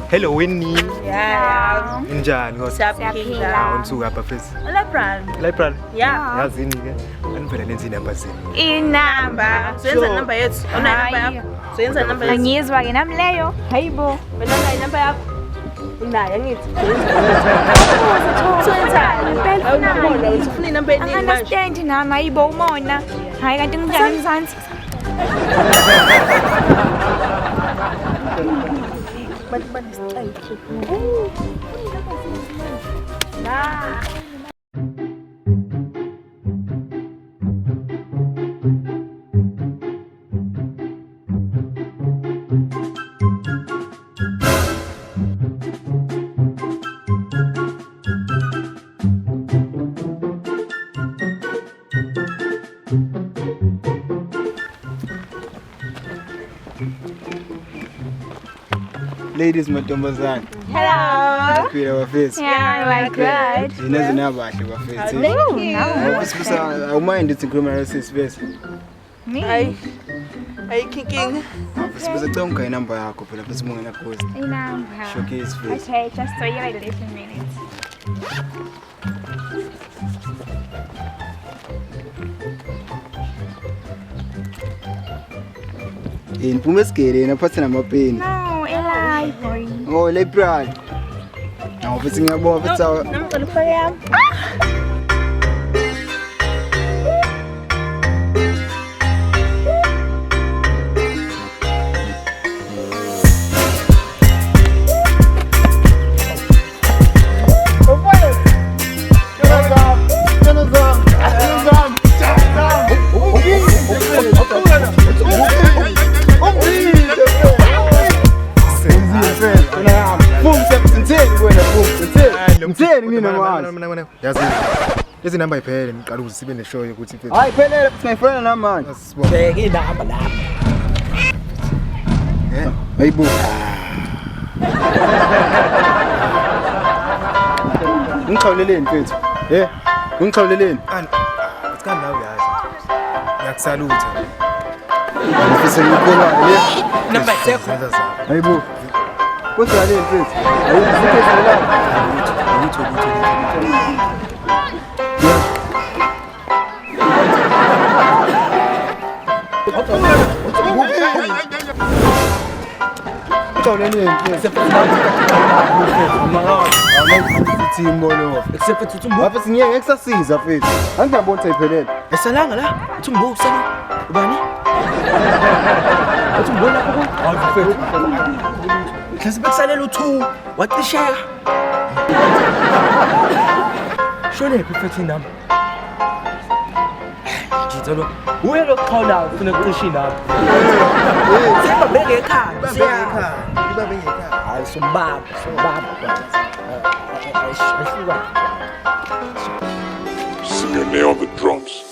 Hello Winnie. Yeah. Injani kodwa? Siyaphila. Unsuka apha fesi. Library. Yeah. Yazini ke. Anivela nenzi number zini. Inamba. Soyenza number yethu. Unayo number yakho? Soyenza number yethu. Angizwa ke nami leyo. Hayibo. Wena unayo number yakho? Unayo angithi. Soyenza. Awubona ufuna inumber eningi manje. Understand nami hayibo umona. Hayi kanti kunjani mzansi? Ladies mantombazane. Hello. Phila bafethu. Yeah, like good. Yina zinabahle bafethu. Thank you. Sibisa awumind ukuthi ngikhuluma nawe sisi bese. Me. Ay king. Sibisa cela ungayi number yakho phela bese mungena post. Inamba. Showcase face. Okay, just so you like listen minutes. Niphume esigere naphathe namapeni. No, Eli boy. Oh, library. Awu bese ngiyabonga bese Namcela ufake yami. Lezi number iphele ngiqala ukuthi sibe neshow ukuthi iphele. Hayi phelele singayifana namanje. Sibona. Inamba lapha. Hayibo. Ngikhawuleleni mfethu. Ngikhawuleleni. Sikani nawe yazi. Ngiyakusalutha. Ngifisa ngikubona le. Number yakho. Hayibo. Kodwa le mfethu. Ayikho la. Except for Tumbo. Apa sini exercise afet. Anda bona sayiphelele. Esalanga la. Tumbo usana. Ubani? Tumbo la kubo. Awufethu. Klasi bekusalela u2. Waqisheka. Shone phefethi namba. Jitsalo. Uye lokukhawula ufuna ukuqisha inamba. Seba beke ekhaya. Iba bengekhaya. Hayi sombaba. Singane on the drums.